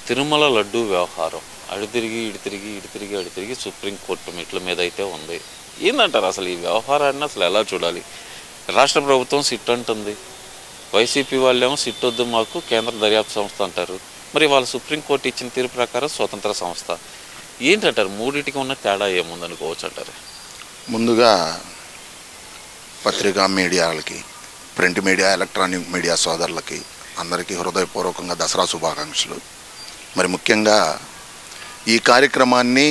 తిరుమల లడ్డు వ్యవహారం అటు తిరిగి ఇటు తిరిగి ఇటు తిరిగి అటు తిరిగి సుప్రీంకోర్టు మెట్ల మీద అయితే ఉంది. ఏందంటారు అసలు ఈ వ్యవహారాన్ని అసలు ఎలా చూడాలి? రాష్ట్ర ప్రభుత్వం సిట్ అంటుంది, వైసీపీ వాళ్ళేమో సిట్ వద్దు మాకు కేంద్ర దర్యాప్తు సంస్థ అంటారు. మరి వాళ్ళ సుప్రీంకోర్టు ఇచ్చిన తీర్పు ప్రకారం స్వతంత్ర సంస్థ. ఏంటంటారు? మూడింటికి ఉన్న తేడా ఏముందనుకోవచ్చు అంటారు? ముందుగా పత్రికా మీడియాలకి, ప్రింట్ మీడియా, ఎలక్ట్రానిక్ మీడియా సోదరులకి అందరికీ హృదయపూర్వకంగా దసరా శుభాకాంక్షలు. మరి ముఖ్యంగా ఈ కార్యక్రమాన్ని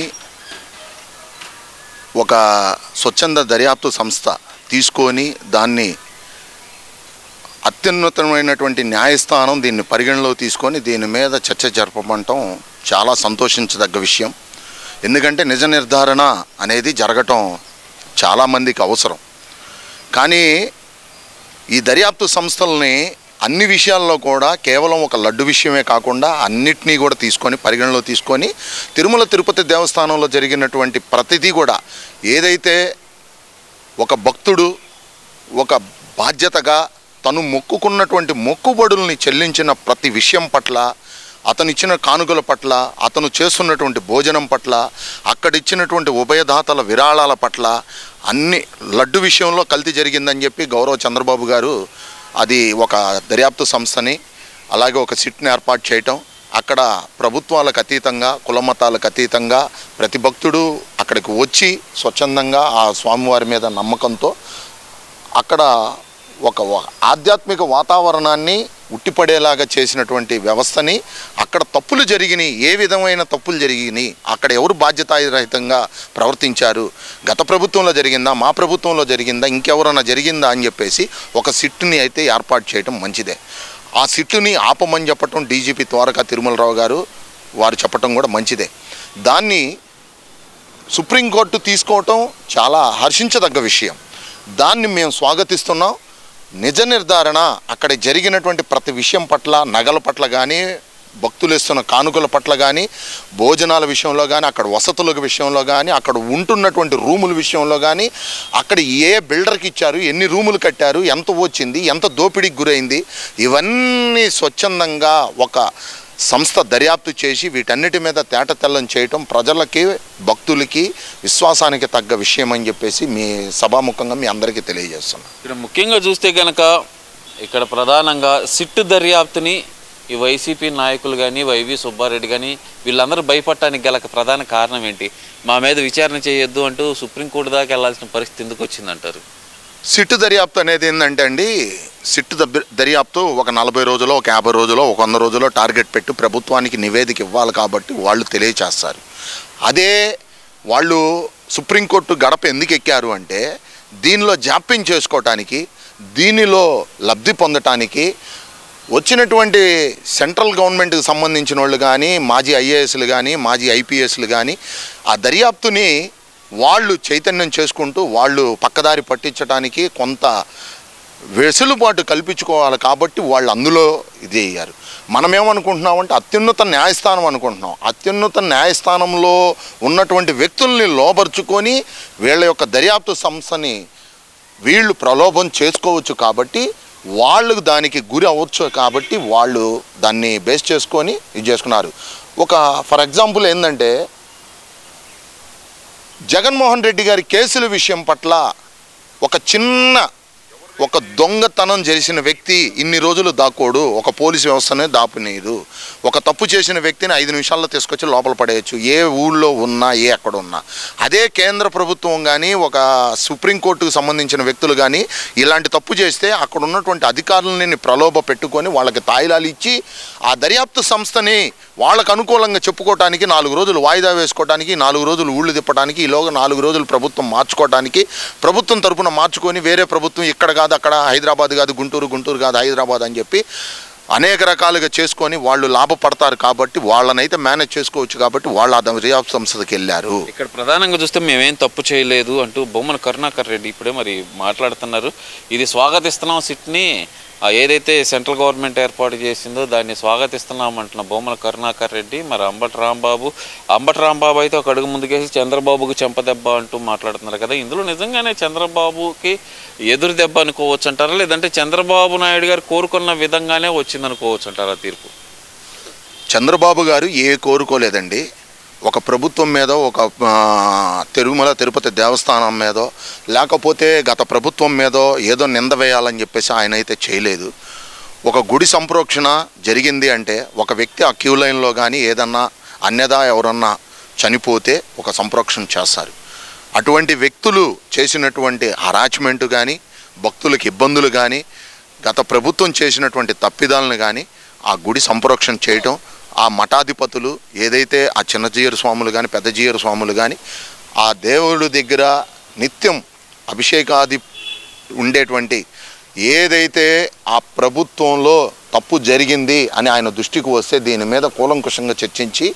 ఒక స్వచ్ఛంద దర్యాప్తు సంస్థ తీసుకొని దాన్ని అత్యున్నతమైనటువంటి న్యాయస్థానం దీన్ని పరిగణలో తీసుకొని దీని మీద చర్చ జరపమంటం చాలా సంతోషించదగ్గ విషయం. ఎందుకంటే నిజ నిర్ధారణ అనేది జరగటం చాలామందికి అవసరం. కానీ ఈ దర్యాప్తు సంస్థల్ని అన్ని విషయాల్లో కూడా కేవలం ఒక లడ్డు విషయమే కాకుండా అన్నిటినీ కూడా తీసుకొని పరిగణలో తీసుకొని తిరుమల తిరుపతి దేవస్థానంలో జరిగినటువంటి ప్రతిదీ కూడా ఏదైతే ఒక భక్తుడు ఒక బాధ్యతగా తను మొక్కుకున్నటువంటి మొక్కుబడుల్ని చెల్లించిన ప్రతి విషయం పట్ల, అతను ఇచ్చిన కానుకల పట్ల, అతను చేస్తున్నటువంటి భోజనం పట్ల, అక్కడిచ్చినటువంటి ఉభయదాతల విరాళాల పట్ల అన్ని లడ్డు విషయంలో కల్తీ జరిగిందని చెప్పి గౌరవ చంద్రబాబు గారు అది ఒక దర్యాప్తు సంస్థని అలాగే ఒక సిట్ని ఏర్పాటు చేయటం, అక్కడ ప్రభుత్వాలకు అతీతంగా కులమతాలకు అతీతంగా ప్రతి భక్తుడు అక్కడికి వచ్చి స్వచ్ఛందంగా ఆ స్వామివారి మీద నమ్మకంతో అక్కడ ఒక ఆధ్యాత్మిక వాతావరణాన్ని ఉట్టిపడేలాగా చేసినటువంటి వ్యవస్థని, అక్కడ తప్పులు జరిగినాయి, ఏ విధమైన తప్పులు జరిగినాయి, అక్కడ ఎవరు బాధ్యతారహితంగా ప్రవర్తించారు, గత ప్రభుత్వంలో జరిగిందా, మా ప్రభుత్వంలో జరిగిందా, ఇంకెవరైనా జరిగిందా అని చెప్పేసి ఒక సిట్ని అయితే ఏర్పాటు చేయడం మంచిదే. ఆ సిట్టుని ఆపమని చెప్పటం డీజీపీ ద్వారకా తిరుమలరావు గారు వారు చెప్పటం కూడా మంచిదే. దాన్ని సుప్రీంకోర్టు తీసుకోవటం చాలా హర్షించదగ్గ విషయం. దాన్ని మేము స్వాగతిస్తున్నాం. నిజ నిర్ధారణ అక్కడ జరిగినటువంటి ప్రతి విషయం పట్ల, నగల పట్ల కానీ, భక్తులు ఇస్తున్న కానుకల పట్ల కానీ, భోజనాల విషయంలో కానీ, అక్కడ వసతుల విషయంలో కానీ, అక్కడ ఉంటున్నటువంటి రూముల విషయంలో కానీ, అక్కడ ఏ బిల్డర్కి ఇచ్చారు, ఎన్ని రూములు కట్టారు, ఎంత వచ్చింది, ఎంత దోపిడీకి గురైంది, ఇవన్నీ స్వచ్ఛందంగా ఒక సంస్థ దర్యాప్తు చేసి వీటన్నిటి మీద తేటతెల్లం చేయటం ప్రజలకి, భక్తులకి, విశ్వాసానికి తగ్గ విషయం అని చెప్పేసి మీ సభాముఖంగా మీ అందరికీ తెలియజేస్తున్నాం. ఇక్కడ ముఖ్యంగా చూస్తే కనుక ఇక్కడ ప్రధానంగా సిట్టు దర్యాప్తుని ఈ వైసీపీ నాయకులు కానీ, వైవి సుబ్బారెడ్డి కానీ వీళ్ళందరూ భయపడటానికి గల ప్రధాన కారణం ఏంటి? మా మీద విచారణ చేయొద్దు అంటూ సుప్రీంకోర్టు దాకా వెళ్లాల్సిన పరిస్థితి ఎందుకు వచ్చిందంటారు? సిట్టు దర్యాప్తు అనేది ఏంటంటే అండి, సిట్టు దర్యాప్తు ఒక 40 రోజులో, ఒక 50 రోజులో, ఒక 100 రోజులో టార్గెట్ పెట్టి ప్రభుత్వానికి నివేదిక ఇవ్వాలి కాబట్టి వాళ్ళు తెలియచేస్తారు. అదే వాళ్ళు సుప్రీంకోర్టు గడప ఎందుకు ఎక్కారు అంటే దీనిలో జాప్యం చేసుకోవటానికి, దీనిలో లబ్ధి పొందటానికి వచ్చినటువంటి సెంట్రల్ గవర్నమెంట్కి సంబంధించిన వాళ్ళు కానీ, మాజీ ఐఏఎస్లు కానీ, మాజీ ఐపీఎస్లు కానీ ఆ దర్యాప్తుని వాళ్ళు చైతన్యం చేసుకుంటూ వాళ్ళు పక్కదారి పట్టించడానికి కొంత వెసులుబాటు కల్పించుకోవాలి కాబట్టి వాళ్ళు అందులో ఇది అయ్యారు. మనమేమనుకుంటున్నామంటే అత్యున్నత న్యాయస్థానం అనుకుంటున్నాం. అత్యున్నత న్యాయస్థానంలో ఉన్నటువంటి వ్యక్తుల్ని లోబర్చుకొని వీళ్ళ యొక్క దర్యాప్తు సంస్థని వీళ్ళు ప్రలోభం చేసుకోవచ్చు కాబట్టి వాళ్ళు దానికి గురి అవ్వచ్చు కాబట్టి వాళ్ళు దాన్ని బేస్ చేసుకొని ఇది చేసుకున్నారు. ఒక ఫర్ ఎగ్జాంపుల్ ఏంటంటే జగన్మోహన్ రెడ్డి గారి కేసుల విషయం పట్ల ఒక దొంగతనం చేసిన వ్యక్తి ఇన్ని రోజులు దాక్కోడు, ఒక పోలీసు వ్యవస్థనే దాపునీయదు. ఒక తప్పు చేసిన వ్యక్తిని 5 నిమిషాల్లో తీసుకొచ్చి లోపల పడేయచ్చు, ఏ ఊళ్ళో ఉన్నా, ఏ ఎక్కడ ఉన్నా. అదే కేంద్ర ప్రభుత్వం కానీ, ఒక సుప్రీంకోర్టుకు సంబంధించిన వ్యక్తులు కానీ ఇలాంటి తప్పు చేస్తే అక్కడ ఉన్నటువంటి అధికారులని ప్రలోభ పెట్టుకొని వాళ్ళకి తాయిలాలు ఇచ్చి ఆ దర్యాప్తు సంస్థని వాళ్ళకు అనుకూలంగా చెప్పుకోవడానికి 4 రోజులు వాయిదా వేసుకోవడానికి, 4 రోజులు ఊళ్ళు తిప్పడానికి, ఈలోగా 4 రోజులు ప్రభుత్వం మార్చుకోవడానికి, ప్రభుత్వం తరపున మార్చుకొని వేరే ప్రభుత్వం ఇక్కడ కాదు అక్కడ, హైదరాబాద్ కాదు గుంటూరు, గుంటూరు కాదు హైదరాబాద్ అని చెప్పి అనేక రకాలుగా చేసుకొని వాళ్ళు లాభపడతారు కాబట్టి వాళ్ళనైతే మేనేజ్ చేసుకోవచ్చు కాబట్టి వాళ్ళు ఆ దర్యాప్తు సంస్థకి వెళ్ళారు. ఇక్కడ ప్రధానంగా చూస్తే మేమేం తప్పు చేయలేదు అంటూ బొమ్మన కరుణాకర్ రెడ్డి ఇప్పుడే మరి మాట్లాడుతున్నారు. ఇది స్వాగతిస్తున్నాం సిట్ని, ఏదైతే సెంట్రల్ గవర్నమెంట్ ఏర్పాటు చేసిందో దాన్ని స్వాగతిస్తున్నామంటున్న బొమ్మల కరుణాకర్ రెడ్డి. మరి అంబటి రాంబాబు అయితే ఒక అడుగు ముందుకేసి చంద్రబాబుకు చెంపదెబ్బ అంటూ మాట్లాడుతున్నారు కదా. ఇందులో నిజంగానే చంద్రబాబుకి ఎదురు దెబ్బ అనుకోవచ్చు అంటారా, లేదంటే చంద్రబాబు నాయుడు గారు కోరుకున్న విధంగానే వచ్చిందనుకోవచ్చు అంటారా తీర్పు? చంద్రబాబు గారు కోరుకోలేదండి. ఒక ప్రభుత్వం మీదో, ఒక తిరుమల తిరుపతి దేవస్థానం మీదో, లేకపోతే గత ప్రభుత్వం మీదో ఏదో నింద వేయాలని చెప్పేసి ఆయన అయితే చేయలేదు. ఒక గుడి సంప్రోక్షణ జరిగింది అంటే ఒక వ్యక్తి ఆ క్యూ లైన్లో కానీ ఏదన్నా అన్యదా ఎవరన్నా చనిపోతే ఒక సంప్రోక్షణ చేస్తారు. అటువంటి వ్యక్తులు చేసినటువంటి హరాచ్మెంట్ కానీ, భక్తులకు ఇబ్బందులు కానీ, గత ప్రభుత్వం చేసినటువంటి తప్పిదాలను కానీ ఆ గుడి సంప్రోక్షణ చేయటం, ఆ మఠాధిపతులు ఏదైతే ఆ చిన్నజీయరు స్వాములు కానీ పెద్దజీయరు స్వాములు కానీ ఆ దేవుడి దగ్గర నిత్యం అభిషేకాది ఉండేటువంటి ఏదైతే ఆ ప్రభుత్వంలో తప్పు జరిగింది అని ఆయన దృష్టికి వస్తే దీని మీద కూలంకుషంగా చర్చించి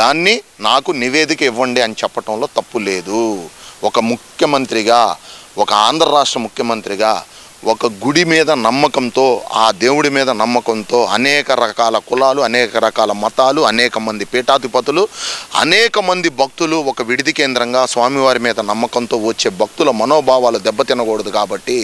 దాన్ని నాకు నివేదిక ఇవ్వండి అని చెప్పటంలో తప్పు లేదు. ఒక ముఖ్యమంత్రిగా, ఒక ఆంధ్ర రాష్ట్ర ముఖ్యమంత్రిగా ఒక గుడి మీద నమ్మకంతో, ఆ దేవుడి మీద నమ్మకంతో అనేక రకాల కులాలు, అనేక రకాల మతాలు, అనేక మంది పీఠాధిపతులు, అనేక మంది భక్తులు ఒక విడిది కేంద్రంగా స్వామివారి మీద నమ్మకంతో వచ్చే భక్తుల మనోభావాలు దెబ్బతినకూడదు. కాబట్టి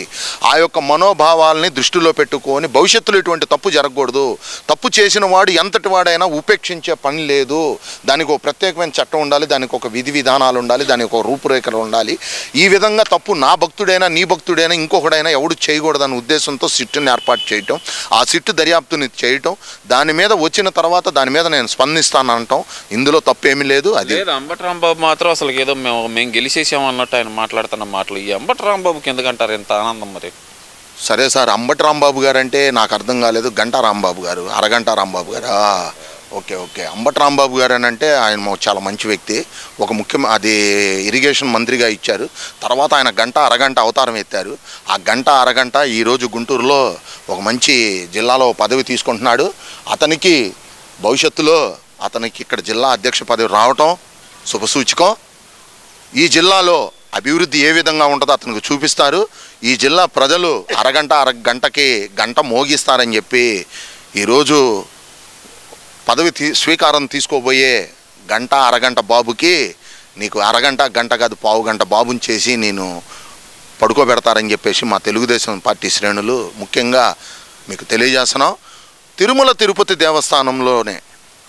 ఆ యొక్క మనోభావాల్ని దృష్టిలో పెట్టుకొని భవిష్యత్తులో ఇటువంటి తప్పు జరగకూడదు. తప్పు చేసిన వాడు ఎంతటి వాడైనా ఉపేక్షించే పని లేదు. దానికి ఒక ప్రత్యేకమైన చట్టం ఉండాలి, దానికి ఒక విధి విధానాలు ఉండాలి, దానికి ఒక రూపురేఖలు ఉండాలి. ఈ విధంగా తప్పు నా భక్తుడైనా నీ భక్తుడైనా ఇంకొకడైనా ఎవడు చేయకూడదన్న ఉద్దేశంతో సిట్టుని ఏర్పాటు చేయటం, ఆ సిట్టు దర్యాప్తుని చేయటం, దాని మీద వచ్చిన తర్వాత దాని మీద నేను స్పందిస్తాను అనటం, ఇందులో తప్పేమీ లేదు. అది అంబటి రాంబాబు మాత్రం అసలు ఏదో మేము గెలిచేసామన్నట్టు ఆయన మాట్లాడుతున్న మాటలు, ఈ అంబటి రాంబాబుకి ఎందుకంటారు ఎంత ఆనందం మరి? సరే సార్, అంబటి రాంబాబు గారు అంటే నాకు అర్థం కాలేదు. గంటా రాంబాబు గారు, అరగంట రాంబాబు గారు. ఓకే. అంబటి రాంబాబు గారు అని అంటే ఆయన చాలా మంచి వ్యక్తి. ఒక అది ఇరిగేషన్ మంత్రిగా ఇచ్చారు. తర్వాత ఆయన గంట అరగంట అవతారం ఎత్తారు. ఆ గంట అరగంట ఈరోజు గుంటూరులో ఒక మంచి జిల్లాలో పదవి తీసుకుంటున్నాడు. అతనికి భవిష్యత్తులో అతనికి ఇక్కడ జిల్లా అధ్యక్ష పదవి రావటం శుభసూచకం. ఈ జిల్లాలో అభివృద్ధి ఏ విధంగా ఉంటుందో అతనికి చూపిస్తారు. ఈ జిల్లా ప్రజలు అరగంటకి గంట మోగిస్తారని చెప్పి ఈరోజు పదవి స్వీకారం తీసుకోబోయే గంట అరగంట బాబుకి నీకు అరగంట గంట కాదు పావు గంట బాబుని చేసి నేను పడుకోబెడతారని చెప్పేసి మా తెలుగుదేశం పార్టీ శ్రేణులు ముఖ్యంగా మీకు తెలియజేస్తున్నాం. తిరుమల తిరుపతి దేవస్థానంలోనే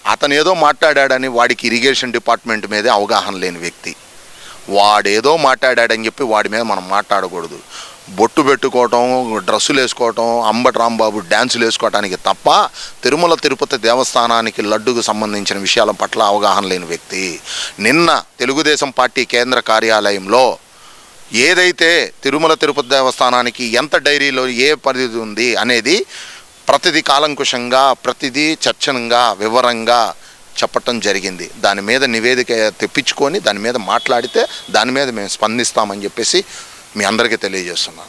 అతను ఏదో మాట్లాడాడని వాడికి ఇరిగేషన్ డిపార్ట్మెంట్ మీదే అవగాహన లేని వ్యక్తి. వాడేదో మాట్లాడాడని చెప్పి వాడి మీద మనం మాట్లాడకూడదు. బొట్టు పెట్టుకోవటం, డ్రెస్సులు వేసుకోవటం, అంబటి రాంబాబు డ్యాన్సులు వేసుకోవటానికి తప్ప తిరుమల తిరుపతి దేవస్థానానికి లడ్డుకు సంబంధించిన విషయాల పట్ల అవగాహన లేని వ్యక్తి. నిన్న తెలుగుదేశం పార్టీ కేంద్ర కార్యాలయంలో ఏదైతే తిరుమల తిరుపతి దేవస్థానానికి ఎంత డైరీలో ఏ పరిధి ఉంది అనేది ప్రతిదీ కాలంకుశంగా, ప్రతిదీ చర్చనంగా, వివరంగా చెప్పటం జరిగింది. దాని మీద నివేదిక తెప్పించుకొని దాని మీద మాట్లాడితే దాని మీద మేము స్పందిస్తామని చెప్పేసి మీ అందరికీ తెలియజేస్తున్నాను.